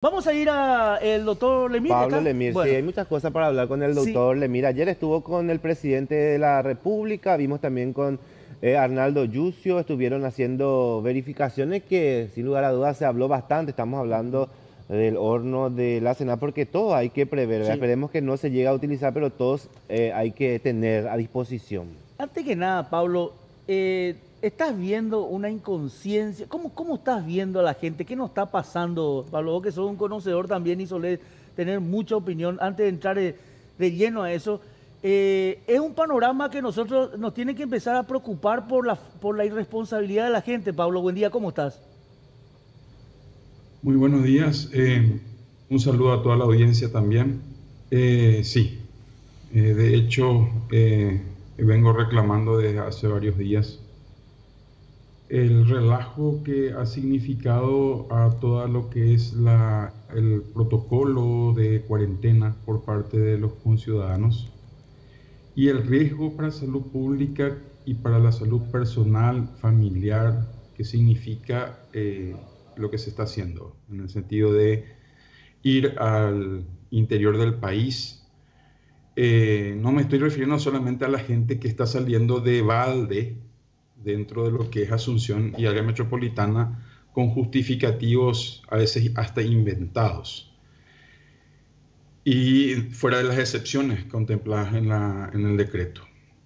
Vamos a ir a el doctor Lemir, Pablo ¿está? Lemir, sí, Bueno, hay muchas cosas para hablar con el sí, doctor Lemir. Ayer estuvo con el presidente de la República, vimos también con Arnaldo Yucio, estuvieron haciendo verificaciones que sin lugar a dudas se habló bastante. Estamos hablando del horno de la cena porque todo hay que prever, ¿verdad? sí. Esperemos que no se llegue a utilizar, pero todos hay que tener a disposición. Antes que nada, Pablo, ¿estás viendo una inconsciencia? ¿Cómo estás viendo a la gente? ¿Qué nos está pasando, Pablo? Vos que sos un conocedor también y solés tener mucha opinión. Antes de entrar de lleno a eso, es un panorama que nosotros nos tiene que empezar a preocupar por la irresponsabilidad de la gente. Pablo, buen día, ¿cómo estás? Muy buenos días. Un saludo a toda la audiencia también. Sí, de hecho, vengo reclamando desde hace varios días el relajo que ha significado a todo lo que es el protocolo de cuarentena por parte de los conciudadanos y el riesgo para la salud pública y para la salud personal, familiar, que significa lo que se está haciendo, en el sentido de ir al interior del país. No me estoy refiriendo solamente a la gente que está saliendo de balde dentro de lo que es Asunción y área metropolitana con justificativos a veces hasta inventados y fuera de las excepciones contempladas en el decreto.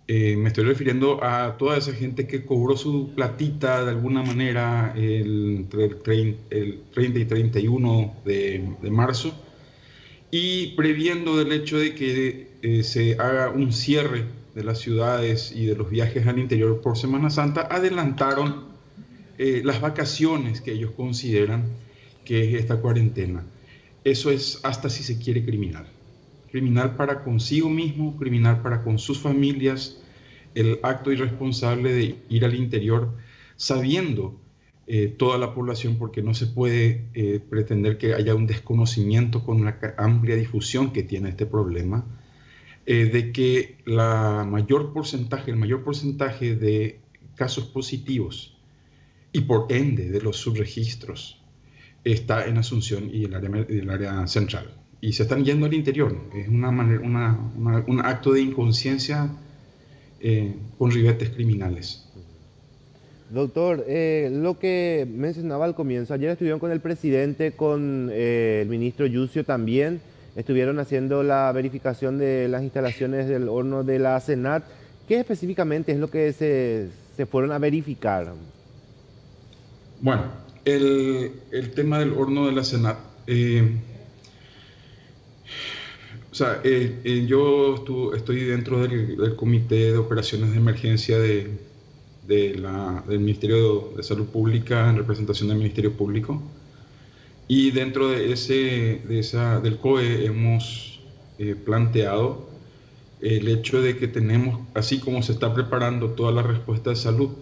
Me estoy refiriendo a toda esa gente que cobró su platita de alguna manera entre el 30 y 31 de marzo y previendo del hecho de que se haga un cierre de las ciudades y de los viajes al interior por Semana Santa, adelantaron las vacaciones que ellos consideran que es esta cuarentena. Eso es hasta si se quiere criminal. Criminal para consigo mismo, criminal para con sus familias, el acto irresponsable de ir al interior sabiendo toda la población, porque no se puede pretender que haya un desconocimiento con la amplia difusión que tiene este problema, de que el mayor porcentaje de casos positivos y por ende de los subregistros está en Asunción y el área central. Y se están yendo al interior. Es un acto de inconsciencia con ribetes criminales. Doctor, lo que mencionaba al comienzo, ayer estuvieron con el presidente, con el ministro Yucio también, estuvieron haciendo la verificación de las instalaciones del horno de la Senat. ¿Qué específicamente es lo que se fueron a verificar? Bueno, el tema del horno de la Senat, yo estoy dentro del Comité de Operaciones de Emergencia del Ministerio de Salud Pública en representación del Ministerio Público, y dentro de del COE hemos planteado el hecho de que tenemos, así como se está preparando toda la respuesta de salud,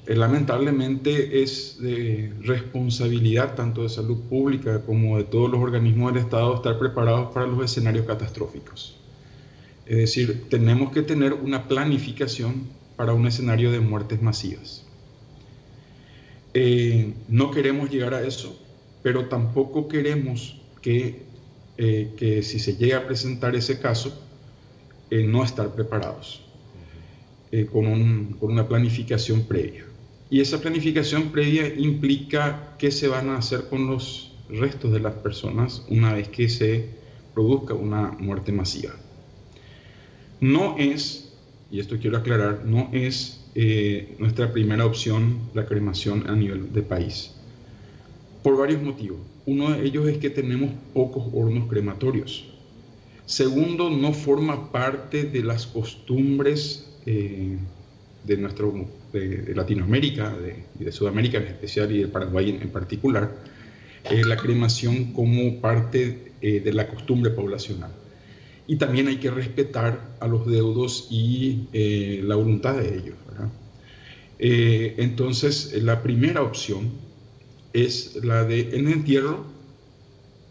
lamentablemente es de responsabilidad tanto de salud pública como de todos los organismos del Estado estar preparados para los escenarios catastróficos. Es decir, tenemos que tener una planificación para un escenario de muertes masivas. No queremos llegar a eso, pero tampoco queremos que si se llega a presentar ese caso, no estar preparados con una planificación previa. Y esa planificación previa implica qué se van a hacer con los restos de las personas una vez que se produzca una muerte masiva. No es, y esto quiero aclarar, no es nuestra primera opción la cremación a nivel de país, por varios motivos. Uno de ellos es que tenemos pocos hornos crematorios. Segundo, no forma parte de las costumbres de Latinoamérica y de Sudamérica en especial, y de Paraguay en particular, la cremación como parte de la costumbre poblacional. Y también hay que respetar a los deudos y la voluntad de ellos, ¿verdad? Entonces, la primera opción es la de, en entierro,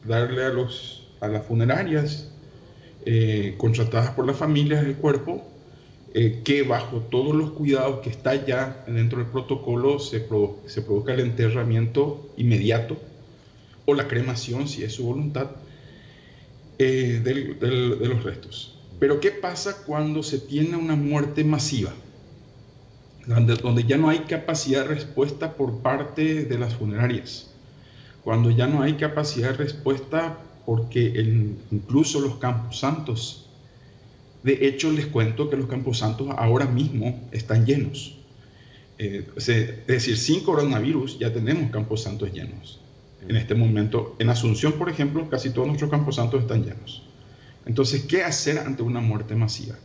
darle a las funerarias contratadas por las familias el cuerpo, que bajo todos los cuidados que está ya dentro del protocolo se produzca el enterramiento inmediato o la cremación, si es su voluntad, de los restos. Pero ¿qué pasa cuando se tiene una muerte masiva? Donde ya no hay capacidad de respuesta por parte de las funerarias, cuando ya no hay capacidad de respuesta porque incluso los camposantos, de hecho les cuento que los camposantos ahora mismo están llenos. Es decir, sin coronavirus ya tenemos camposantos llenos. En este momento, en Asunción, por ejemplo, casi todos nuestros camposantos están llenos. Entonces, ¿qué hacer ante una muerte masiva?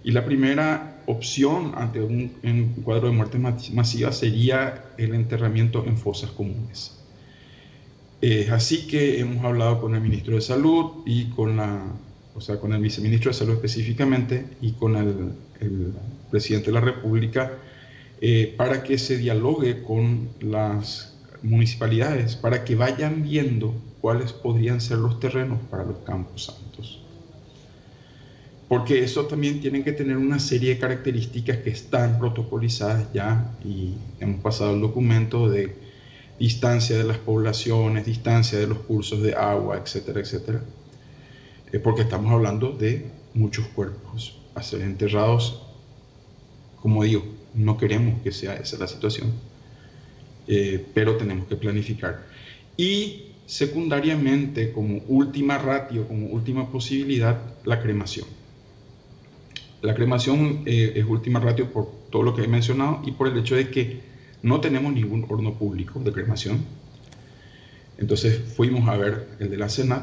Y la primera opción ante un cuadro de muerte masiva sería el enterramiento en fosas comunes. Así que hemos hablado con el ministro de Salud y con el viceministro de Salud específicamente y con el presidente de la República para que se dialogue con las municipalidades para que vayan viendo cuáles podrían ser los terrenos para los camposantos. Porque eso también tiene que tener una serie de características que están protocolizadas ya y hemos pasado el documento de distancia de las poblaciones, distancia de los cursos de agua, etcétera, etcétera. Porque estamos hablando de muchos cuerpos a ser enterrados. Como digo, no queremos que sea esa la situación, pero tenemos que planificar. Y secundariamente, como última ratio, como última posibilidad, la cremación. La cremación es última ratio por todo lo que he mencionado y por el hecho de que no tenemos ningún horno público de cremación. Entonces fuimos a ver el de la Senat.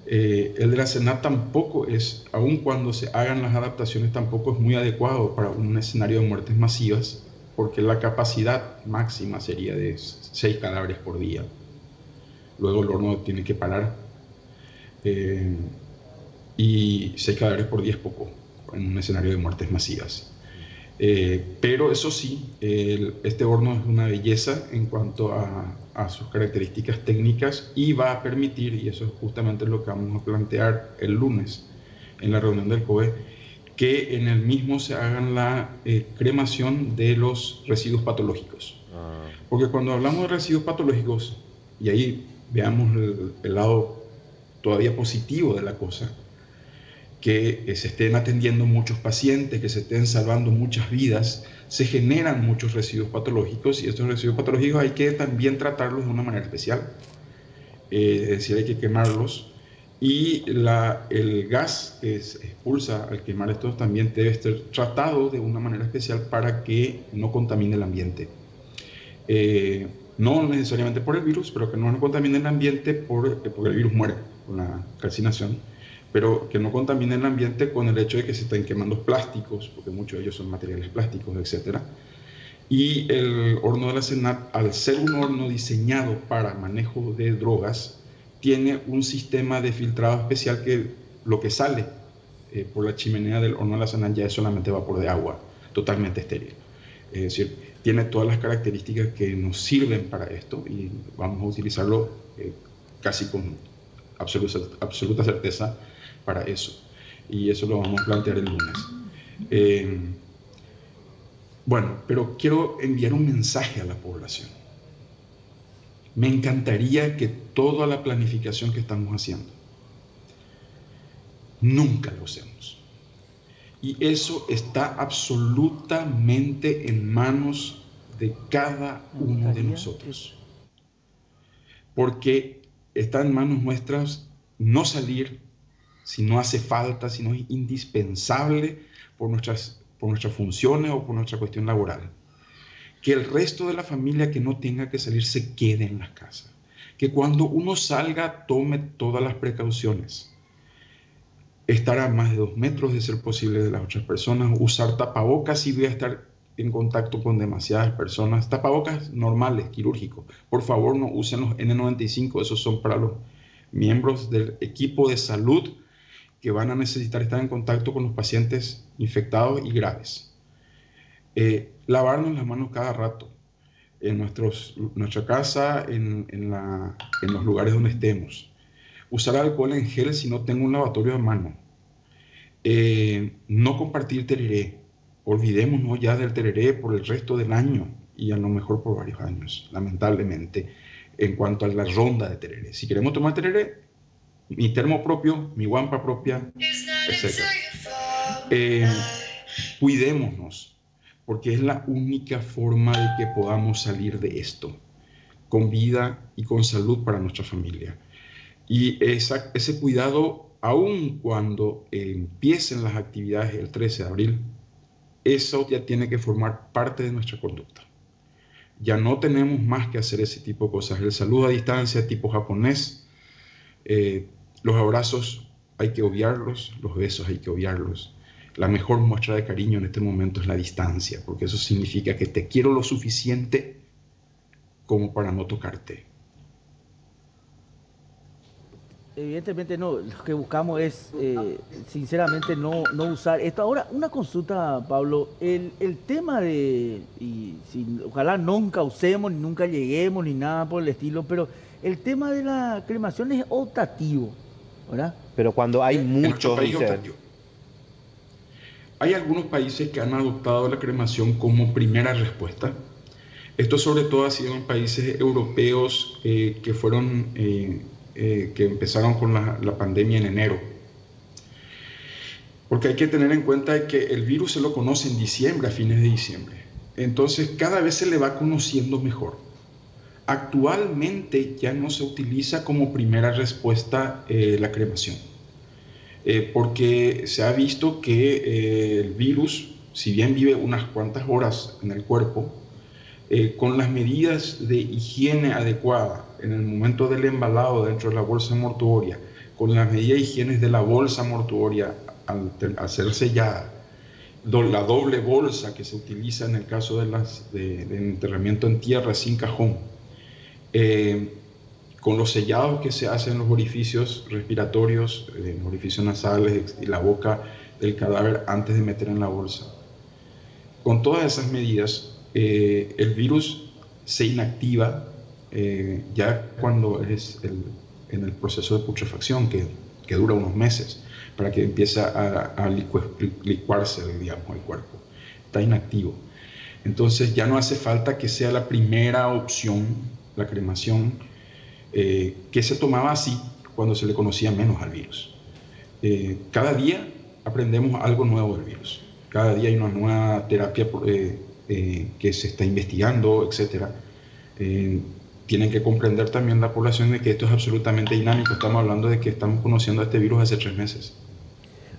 El de la Senat tampoco es, aun cuando se hagan las adaptaciones, tampoco es muy adecuado para un escenario de muertes masivas, porque la capacidad máxima sería de 6 cadáveres por día. Luego el horno tiene que parar. Y 6 cadáveres por día es poco en un escenario de muertes masivas. Pero eso sí, este horno es una belleza en cuanto a sus características técnicas y va a permitir, y eso es justamente lo que vamos a plantear el lunes en la reunión del COE, que en el mismo se hagan la cremación de los residuos patológicos. Porque cuando hablamos de residuos patológicos, y ahí veamos el lado todavía positivo de la cosa, que se estén atendiendo muchos pacientes, que se estén salvando muchas vidas, se generan muchos residuos patológicos y estos residuos patológicos hay que también tratarlos de una manera especial. Es decir, hay que quemarlos y el gas que se expulsa al quemar estos también debe estar tratado de una manera especial para que no contamine el ambiente. No necesariamente por el virus, pero que no contamine el ambiente porque el virus muere con la calcinación, pero que no contamine el ambiente con el hecho de que se estén quemando plásticos, porque muchos de ellos son materiales plásticos, etc. Y el horno de la Senat, al ser un horno diseñado para manejo de drogas, tiene un sistema de filtrado especial que lo que sale por la chimenea del horno de la Senat ya es solamente vapor de agua, totalmente estéril. Es decir, tiene todas las características que nos sirven para esto y vamos a utilizarlo casi con absoluta certeza para eso. Y eso lo vamos a plantear el lunes. Bueno, pero quiero enviar un mensaje a la población. Me encantaría que toda la planificación que estamos haciendo nunca lo usemos. Y eso está absolutamente en manos de cada uno de nosotros. Porque está en manos nuestras no salir si no hace falta, si no es indispensable por nuestras funciones o por nuestra cuestión laboral. Que el resto de la familia que no tenga que salir se quede en la casa. Que cuando uno salga tome todas las precauciones. Estar a más de 2 metros de ser posible de las otras personas. Usar tapabocas si voy a estar en contacto con demasiadas personas. Tapabocas normales, quirúrgicos. Por favor, no usen los N95. Esos son para los miembros del equipo de salud que van a necesitar estar en contacto con los pacientes infectados y graves. Lavarnos las manos cada rato, en nuestra casa, en los lugares donde estemos. Usar alcohol en gel si no tengo un lavatorio de mano. No compartir tereré. Olvidémonos ya del tereré por el resto del año y a lo mejor por varios años, lamentablemente. en cuanto a la ronda de tereré. Si queremos tomar tereré, mi termo propio, mi guampa propia, etc. Cuidémonos, porque es la única forma de que podamos salir de esto, con vida y con salud para nuestra familia. Y ese cuidado, aun cuando empiecen las actividades el 13 de abril, eso ya tiene que formar parte de nuestra conducta. Ya no tenemos más que hacer ese tipo de cosas. El saludo a distancia tipo japonés, los abrazos hay que obviarlos, los besos hay que obviarlos. La mejor muestra de cariño en este momento es la distancia, porque eso significa que te quiero lo suficiente como para no tocarte. Evidentemente no, lo que buscamos es sinceramente no usar esto. Ahora, una consulta, Pablo, el tema de, ojalá nunca usemos, ni nunca lleguemos, ni nada por el estilo, pero el tema de la cremación es optativo, ¿verdad? Pero cuando hay En nuestro muchos, país dice. optativo. Hay algunos países que han adoptado la cremación como primera respuesta. Esto sobre todo ha sido en países europeos que fueron... que empezaron con la pandemia en enero. Porque hay que tener en cuenta que el virus se lo conoce en diciembre, a fines de diciembre. Entonces cada vez se le va conociendo mejor. Actualmente ya no se utiliza como primera respuesta la cremación. Porque se ha visto que el virus, si bien vive unas cuantas horas en el cuerpo, con las medidas de higiene adecuada en el momento del embalado dentro de la bolsa mortuoria, con las medidas de higiene de la bolsa mortuoria al ser sellada, la doble bolsa que se utiliza en el caso de enterramiento en tierra sin cajón, con los sellados que se hacen en los orificios respiratorios, en los orificios nasales y la boca del cadáver antes de meter en la bolsa. Con todas esas medidas, el virus se inactiva ya cuando es en el proceso de putrefacción que dura unos meses para que empiece a licuarse, digamos, el cuerpo. Está inactivo. Entonces ya no hace falta que sea la primera opción, la cremación, que se tomaba así cuando se le conocía menos al virus. Cada día aprendemos algo nuevo del virus. Cada día hay una nueva terapia que se está investigando, etc. Tienen que comprender también la población de que esto es absolutamente dinámico. Estamos hablando de que estamos conociendo a este virus hace 3 meses.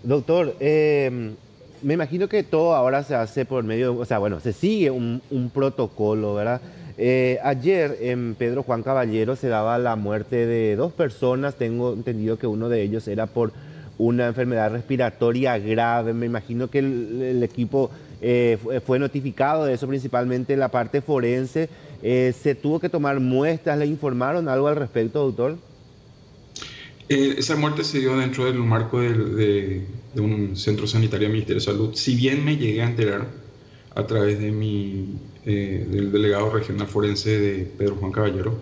Doctor, me imagino que todo ahora se hace por medio, o sea, bueno, se sigue un protocolo, ¿verdad? Ayer en Pedro Juan Caballero se daba la muerte de 2 personas. Tengo entendido que uno de ellos era por una enfermedad respiratoria grave. Me imagino que el equipo fue notificado de eso, principalmente la parte forense. ¿Se tuvo que tomar muestras? ¿Le informaron algo al respecto, doctor? Esa muerte se dio dentro del marco de un centro sanitario del Ministerio de Salud. Si bien me llegué a enterar a través de del delegado regional forense de Pedro Juan Caballero,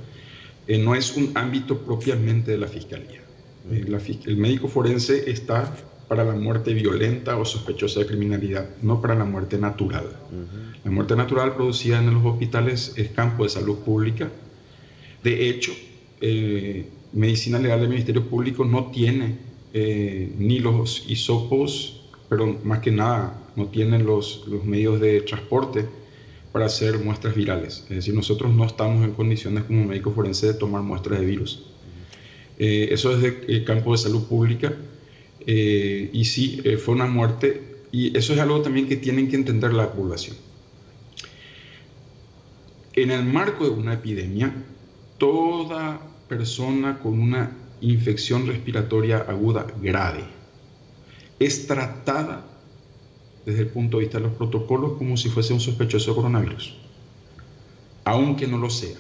no es un ámbito propiamente de la Fiscalía. El médico forense está para la muerte violenta o sospechosa de criminalidad, no para la muerte natural. La muerte natural producida en los hospitales es campo de salud pública. De hecho, Medicina Legal del Ministerio Público no tiene ni los hisopos, pero más que nada no tiene los medios de transporte para hacer muestras virales. Es decir, nosotros no estamos en condiciones como médico forense de tomar muestras de virus. Eso es de campo de salud pública. Y sí, fue una muerte, y eso es algo también que tienen que entender la población. En el marco de una epidemia, toda persona con una infección respiratoria aguda grave es tratada desde el punto de vista de los protocolos como si fuese un sospechoso de coronavirus, aunque no lo sea.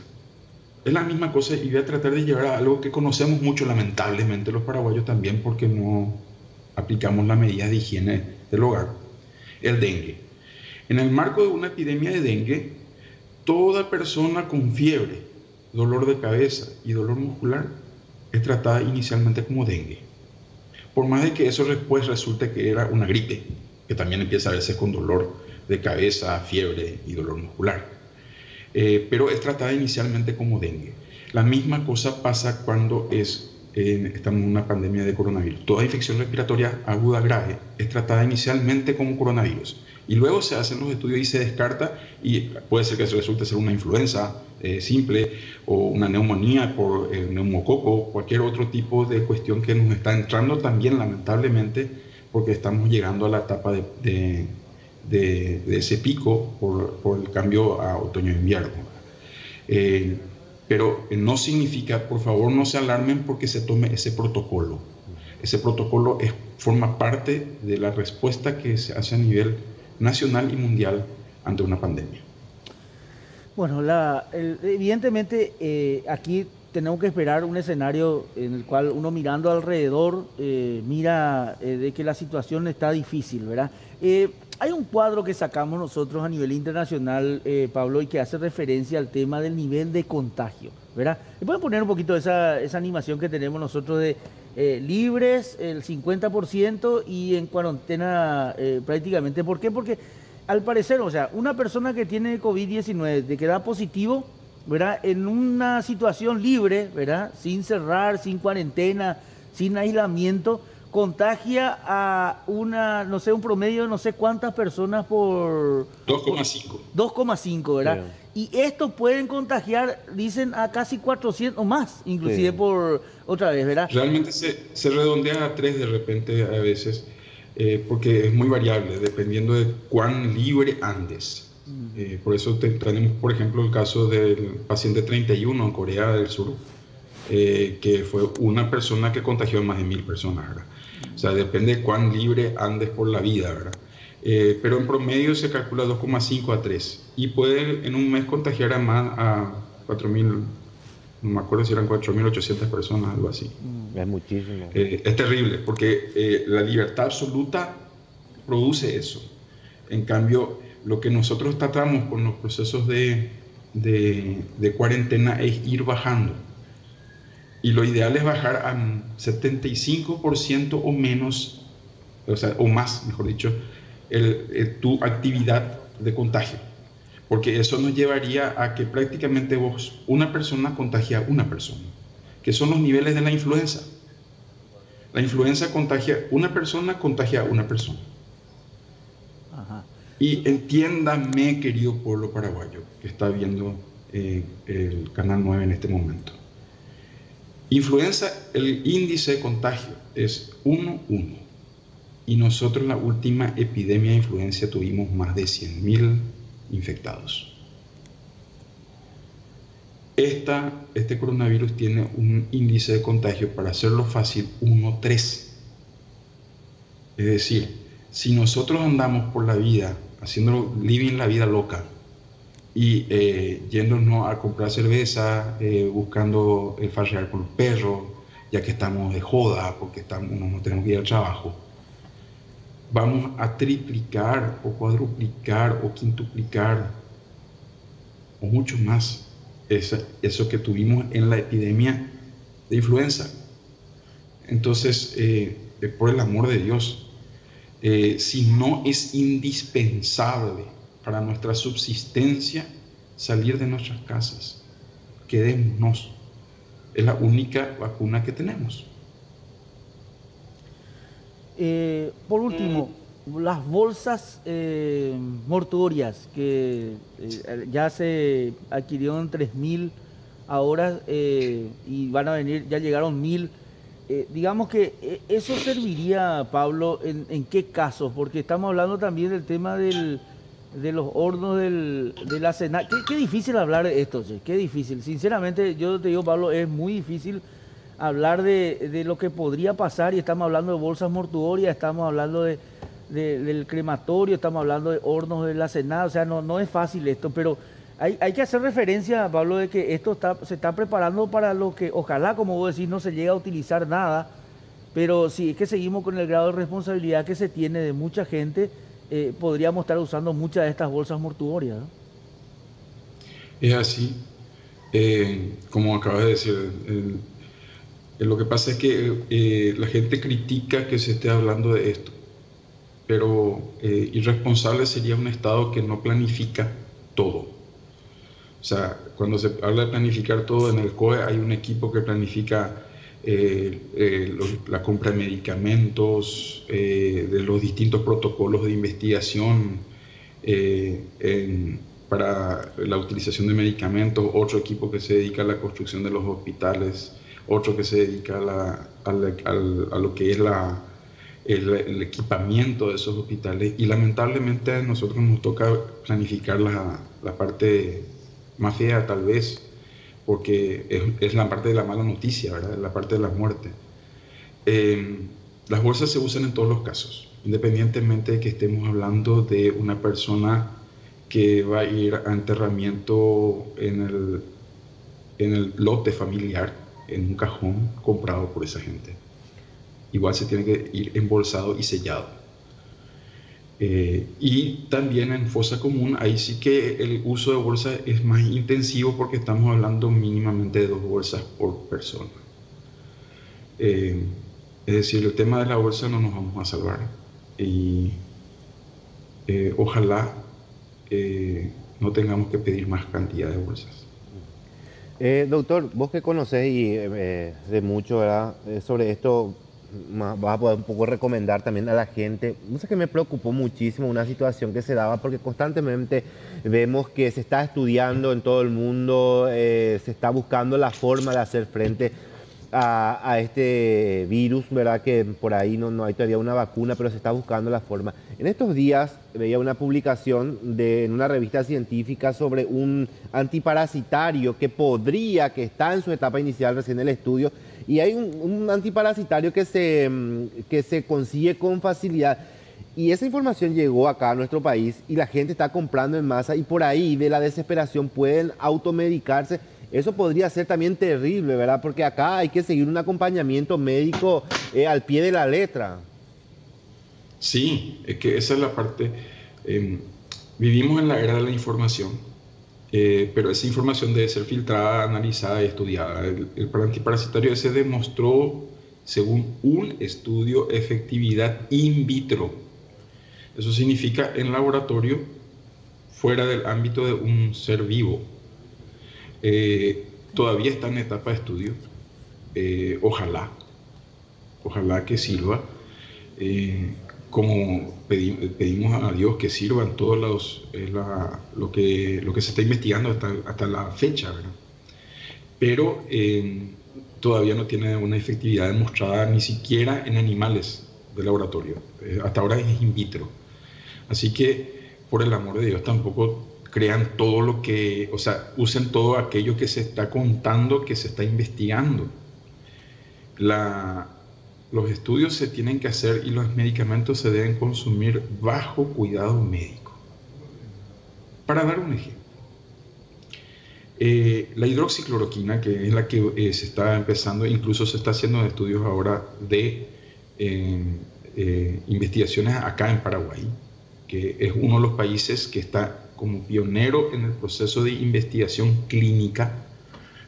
Es la misma cosa, y voy a tratar de llevar a algo que conocemos mucho, lamentablemente, los paraguayos también, porque no aplicamos las medidas de higiene del hogar: el dengue. En el marco de una epidemia de dengue, toda persona con fiebre, dolor de cabeza y dolor muscular es tratada inicialmente como dengue. Por más de que eso después resulte que era una gripe, que también empieza a verse con dolor de cabeza, fiebre y dolor muscular. Pero es tratada inicialmente como dengue. La misma cosa pasa cuando estamos en una pandemia de coronavirus. Toda infección respiratoria aguda grave es tratada inicialmente como coronavirus y luego se hacen los estudios y se descarta, y puede ser que resulte ser una influenza simple o una neumonía por neumococo, cualquier otro tipo de cuestión que nos está entrando también, lamentablemente, porque estamos llegando a la etapa de ese pico por el cambio a otoño-invierno. Pero no significa, por favor, no se alarmen porque se tome ese protocolo. Ese protocolo forma parte de la respuesta que se hace a nivel nacional y mundial ante una pandemia. Bueno, evidentemente aquí tenemos que esperar un escenario en el cual uno mirando alrededor mira de que la situación está difícil, ¿verdad? Hay un cuadro que sacamos nosotros a nivel internacional, Pablo, y que hace referencia al tema del nivel de contagio, ¿verdad? ¿Me pueden poner un poquito esa animación que tenemos nosotros de libres, el 50% y en cuarentena prácticamente? ¿Por qué? Porque al parecer, o sea, una persona que tiene COVID-19, de que da positivo, ¿verdad? En una situación libre, ¿verdad? Sin cerrar, sin cuarentena, sin aislamiento, contagia a no sé, un promedio de no sé cuántas personas por... 2,5. 2,5, ¿verdad? Sí. Y esto pueden contagiar, dicen, a casi 400 o más, inclusive sí, por otra vez, ¿verdad? Realmente se redondea a 3 de repente a veces, porque es muy variable, dependiendo de cuán libre andes. Por eso tenemos, por ejemplo, el caso del paciente 31 en Corea del Sur, que fue una persona que contagió a más de 1000 personas, ¿verdad? O sea, depende de cuán libre andes por la vida, ¿verdad? Pero en promedio se calcula 2,5 a 3 y puede en un mes contagiar a 4.000, no me acuerdo si eran 4.800 personas, algo así. Es muchísimo. Es terrible porque la libertad absoluta produce eso. En cambio, lo que nosotros tratamos con los procesos de cuarentena es ir bajando. Y lo ideal es bajar a 75% o menos, o más, mejor dicho, tu actividad de contagio. Porque eso nos llevaría a que prácticamente una persona contagia a una persona, que son los niveles de la influenza. La influenza contagia a una persona. Ajá. Y entiéndame, querido pueblo paraguayo, que está viendo el Canal 9 en este momento. Influenza, el índice de contagio es 1,1. Y nosotros en la última epidemia de influenza tuvimos más de 100.000 infectados. Este coronavirus tiene un índice de contagio, para hacerlo fácil, 1,3. Es decir, si nosotros andamos por la vida, living la vida loca, y yéndonos a comprar cerveza, buscando farrear con los perros, ya que estamos de joda, porque no tenemos que ir al trabajo, vamos a triplicar o cuadruplicar o quintuplicar o mucho más eso que tuvimos en la epidemia de influenza. Entonces, por el amor de Dios, si no es indispensable para nuestra subsistencia salir de nuestras casas, quedémonos. Es la única vacuna que tenemos. Por último, las bolsas mortuorias que ya se adquirieron 3.000 ahora y van a venir, ya llegaron 1.000. Digamos que eso serviría, Pablo, ¿en qué casos? Porque estamos hablando también del tema de los hornos de la cena. Qué difícil hablar de esto, che. Qué difícil. Sinceramente, yo te digo, Pablo, es muy difícil hablar de lo que podría pasar, y estamos hablando de bolsas mortuorias, estamos hablando del crematorio, estamos hablando de hornos de la cena. O sea, no es fácil esto, pero hay que hacer referencia, Pablo, de que esto se está preparando para lo que, ojalá, como vos decís, no se llegue a utilizar nada, pero si es que seguimos con el grado de responsabilidad que se tiene de mucha gente, podríamos estar usando muchas de estas bolsas mortuorias, ¿no? Es así, como acabas de decir, lo que pasa es que la gente critica que se esté hablando de esto, pero irresponsable sería un Estado que no planifica todo. O O sea, cuando se habla de planificar todo en el COE, hay un equipo que planifica la compra de medicamentos, de los distintos protocolos de investigación para la utilización de medicamentos, otro equipo que se dedica a la construcción de los hospitales, otro que se dedica a lo que es el equipamiento de esos hospitales, y lamentablemente a nosotros nos toca planificar la parte más fea tal vez, porque es la parte de la mala noticia, ¿verdad? La parte de la muerte. Las bolsas se usan en todos los casos, independientemente de que estemos hablando de una persona que va a ir a enterramiento en el lote familiar, en un cajón comprado por esa gente. Igual se tiene que ir embolsado y sellado. Y también en fosa común, ahí sí que el uso de bolsas es más intensivo, porque estamos hablando mínimamente de 2 bolsas por persona. Es decir, el tema de la bolsa no nos vamos a salvar. Y ojalá no tengamos que pedir más cantidad de bolsas. Doctor, vos que conocés y de mucho, ¿verdad? Sobre esto, vas a poder un poco recomendar también a la gente. No sé, que me preocupó muchísimo una situación que se daba, porque constantemente vemos que se está estudiando en todo el mundo, se está buscando la forma de hacer frente a este virus, ¿verdad? Que por ahí no hay todavía una vacuna, pero se está buscando la forma. En estos días veía una publicación en una revista científica sobre un antiparasitario que está en su etapa inicial recién el estudio, y hay un antiparasitario que se consigue con facilidad. Y esa información llegó acá a nuestro país y la gente está comprando en masa, y por ahí de la desesperación pueden automedicarse. Eso podría ser también terrible, ¿verdad? Porque acá hay que seguir un acompañamiento médico al pie de la letra. Sí, es que esa es la parte. Vivimos en la era de la información, pero esa información debe ser filtrada, analizada y estudiada. El antiparasitario se demostró, según un estudio, efectividad in vitro. Eso significa en laboratorio, fuera del ámbito de un ser vivo. Todavía está en etapa de estudio. Ojalá que sirva, como pedimos a Dios que sirvan todos lo que se está investigando hasta la fecha, ¿verdad? Pero todavía no tiene una efectividad demostrada ni siquiera en animales de laboratorio. Hasta ahora es in vitro. Así que, por el amor de Dios, tampoco crean todo lo que, o sea, usen todo aquello que se está contando, que se está investigando. Los estudios se tienen que hacer y los medicamentos se deben consumir bajo cuidado médico. Para dar un ejemplo, la hidroxicloroquina, que es la que se está empezando, incluso se está haciendo estudios ahora de investigaciones acá en Paraguay, que es uno de los países que está como pionero en el proceso de investigación clínica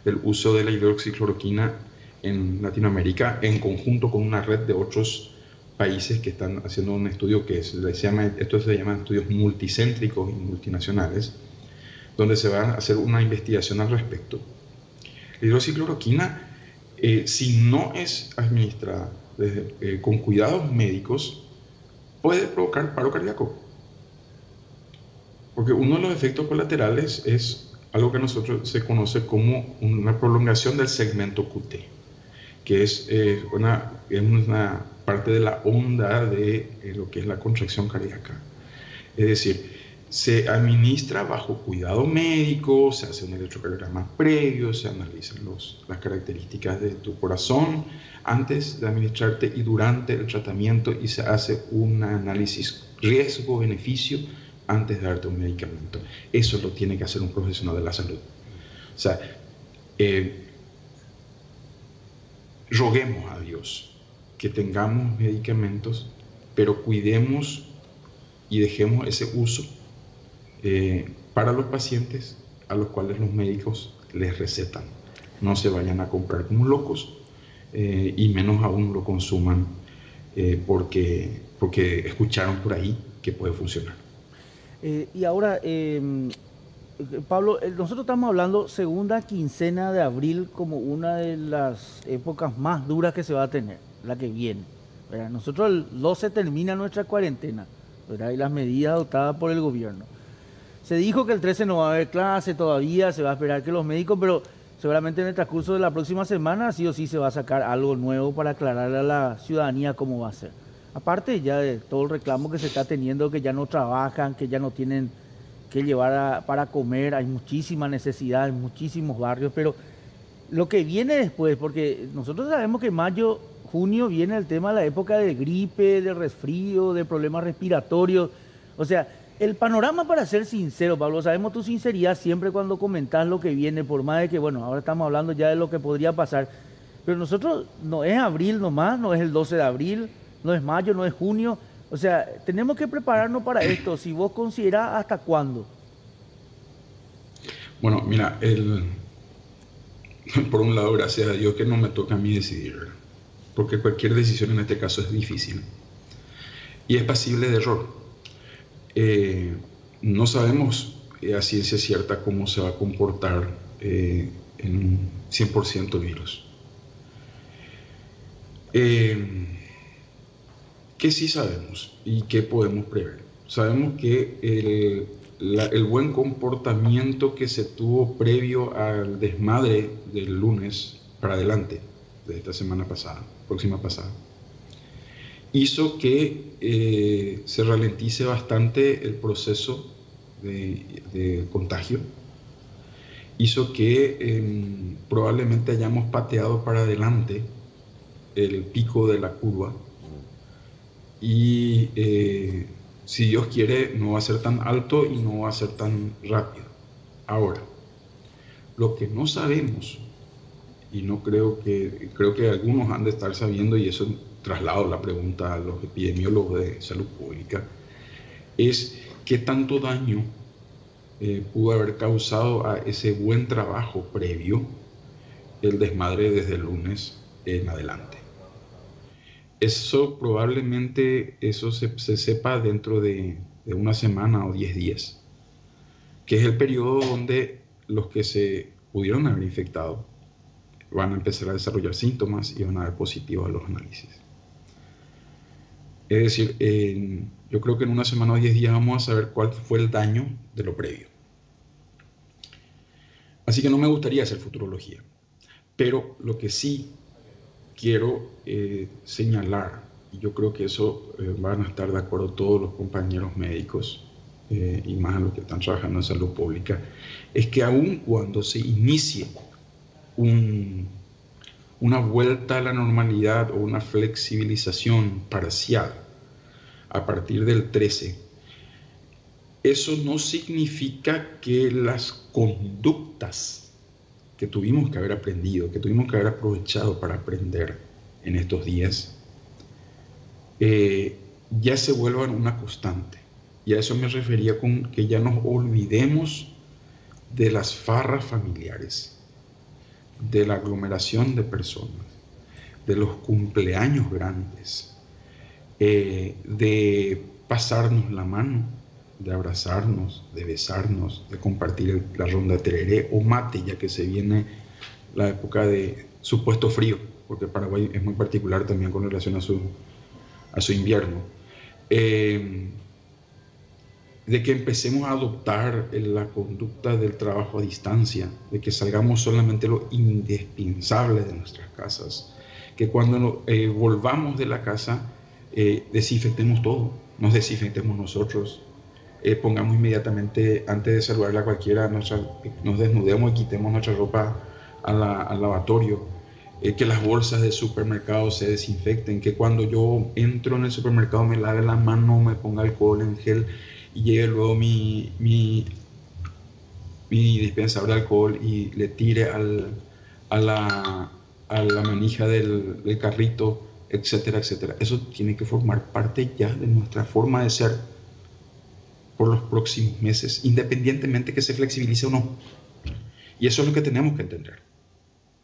del uso de la hidroxicloroquina en Latinoamérica, en conjunto con una red de otros países que están haciendo un estudio esto se llama estudios multicéntricos y multinacionales, donde se va a hacer una investigación al respecto. La hidroxicloroquina, si no es administrada con cuidados médicos, puede provocar paro cardíaco. Porque uno de los efectos colaterales es algo que nosotros se conoce como una prolongación del segmento QT, que es una parte de la onda de lo que es la contracción cardíaca. Es decir, se administra bajo cuidado médico, se hace un electrocardiograma previo, se analizan las características de tu corazón antes de administrarte y durante el tratamiento, y se hace un análisis riesgo-beneficio antes de darte un medicamento. Eso lo tiene que hacer un profesional de la salud. O sea, roguemos a Dios que tengamos medicamentos, pero cuidemos y dejemos ese uso para los pacientes a los cuales los médicos les recetan. No se vayan a comprar como locos, y menos aún lo consuman porque escucharon por ahí que puede funcionar. Y ahora, Pablo, nosotros estamos hablando segunda quincena de abril como una de las épocas más duras que se va a tener, la que viene, ¿verdad? Nosotros el 12 termina nuestra cuarentena, ¿verdad? Y las medidas adoptadas por el gobierno. Se dijo que el 13 no va a haber clase todavía, se va a esperar que los médicos, pero seguramente en el transcurso de la próxima semana sí o sí se va a sacar algo nuevo para aclararle a la ciudadanía cómo va a ser. Aparte ya de todo el reclamo que se está teniendo, que ya no trabajan, que ya no tienen que llevar para comer, hay muchísima necesidad en muchísimos barrios, pero lo que viene después, porque nosotros sabemos que mayo, junio viene el tema de la época de gripe, de resfrío, de problemas respiratorios, o sea, el panorama, para ser sincero, Pablo, sabemos tu sinceridad siempre cuando comentás lo que viene, por más de que, bueno, ahora estamos hablando ya de lo que podría pasar, pero nosotros no es abril nomás, no es el 12 de abril, no es mayo, no es junio, o sea, tenemos que prepararnos para esto. Si vos considerás, ¿hasta cuándo? Bueno, mira, por un lado, gracias a Dios que no me toca a mí decidir, ¿verdad? Porque cualquier decisión en este caso es difícil y es pasible de error. No sabemos a ciencia cierta cómo se va a comportar en un 100% virus. ¿Qué sí sabemos y qué podemos prever? Sabemos que el buen comportamiento que se tuvo previo al desmadre del lunes para adelante, de esta semana pasada, próxima pasada, hizo que se ralentice bastante el proceso de contagio, hizo que probablemente hayamos pateado para adelante el pico de la curva y si Dios quiere no va a ser tan alto y no va a ser tan rápido. Ahora, lo que no sabemos, y no creo que algunos han de estar sabiendo, y eso traslado la pregunta a los epidemiólogos de salud pública, es qué tanto daño pudo haber causado a ese buen trabajo previo el desmadre desde el lunes en adelante. Eso probablemente se sepa dentro de una semana o 10 días, que es el periodo donde los que se pudieron haber infectado van a empezar a desarrollar síntomas y van a dar positivos a los análisis. Es decir, yo creo que en una semana o 10 días vamos a saber cuál fue el daño de lo previo. Así que no me gustaría hacer futurología, pero lo que sí quiero señalar, y yo creo que eso van a estar de acuerdo todos los compañeros médicos y más los que están trabajando en salud pública, es que aun cuando se inicie una vuelta a la normalidad o una flexibilización parcial a partir del 13, eso no significa que las conductas que tuvimos que haber aprendido, que tuvimos que haber aprovechado para aprender en estos días, ya se vuelvan una constante. Y a eso me refería con que ya nos olvidemos de las farras familiares, de la aglomeración de personas, de los cumpleaños grandes, de pasarnos la mano, de abrazarnos, de besarnos, de compartir la ronda tereré o mate, ya que se viene la época de supuesto frío, porque Paraguay es muy particular también con relación a su invierno. De que empecemos a adoptar la conducta del trabajo a distancia, de que salgamos solamente lo indispensable de nuestras casas, que cuando volvamos de la casa desinfectemos todo, nos desinfectemos nosotros, pongamos inmediatamente, antes de saludarle a cualquiera, nos desnudemos y quitemos nuestra ropa al lavatorio, que las bolsas de supermercado se desinfecten, que cuando yo entro en el supermercado me lave la mano, me ponga alcohol en gel y lleve luego mi dispensador de alcohol y le tire a la manija del carrito, etcétera, etcétera. Eso tiene que formar parte ya de nuestra forma de ser por los próximos meses, independientemente que se flexibilice o no. Y eso es lo que tenemos que entender.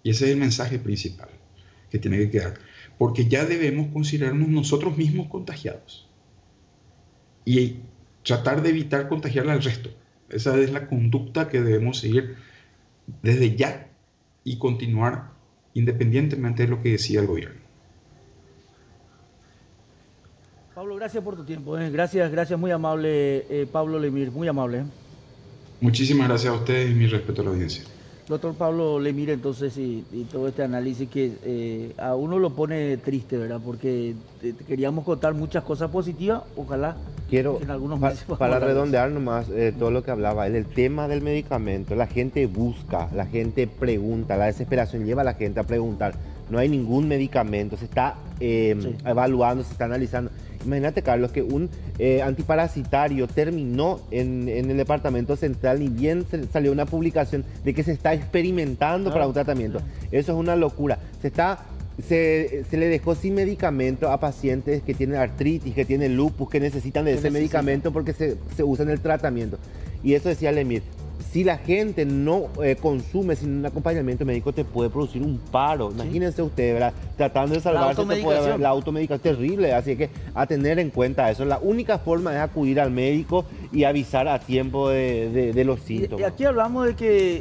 Y ese es el mensaje principal que tiene que quedar. Porque ya debemos considerarnos nosotros mismos contagiados. Y tratar de evitar contagiarle al resto. Esa es la conducta que debemos seguir desde ya y continuar independientemente de lo que decida el gobierno. Pablo, gracias por tu tiempo. Gracias, muy amable, Pablo Lemir, muy amable. Muchísimas gracias a ustedes y mi respeto a la audiencia. Doctor Pablo Lemir, entonces, y todo este análisis que a uno lo pone triste, ¿verdad? Porque queríamos contar muchas cosas positivas, ojalá Quiero, en algunos meses para redondear nomás todo lo que hablaba él, el tema del medicamento, la gente busca, la gente pregunta, la desesperación lleva a la gente a preguntar. No hay ningún medicamento, se está evaluando, se está analizando. Imagínate, Carlos, que un antiparasitario terminó en el departamento central y bien salió una publicación de que se está experimentando para un tratamiento. Eso es una locura. Se le dejó sin medicamento a pacientes que tienen artritis, que tienen lupus, que necesitan de ese medicamento porque se usa en el tratamiento. Y eso decía Lemir. Si la gente no consume sin un acompañamiento médico, te puede producir un paro. Imagínense ustedes, ¿verdad? Tratando de salvarse, la automedicación es terrible. Así que a tener en cuenta eso. La única forma es acudir al médico y avisar a tiempo de los síntomas. Y aquí hablamos de que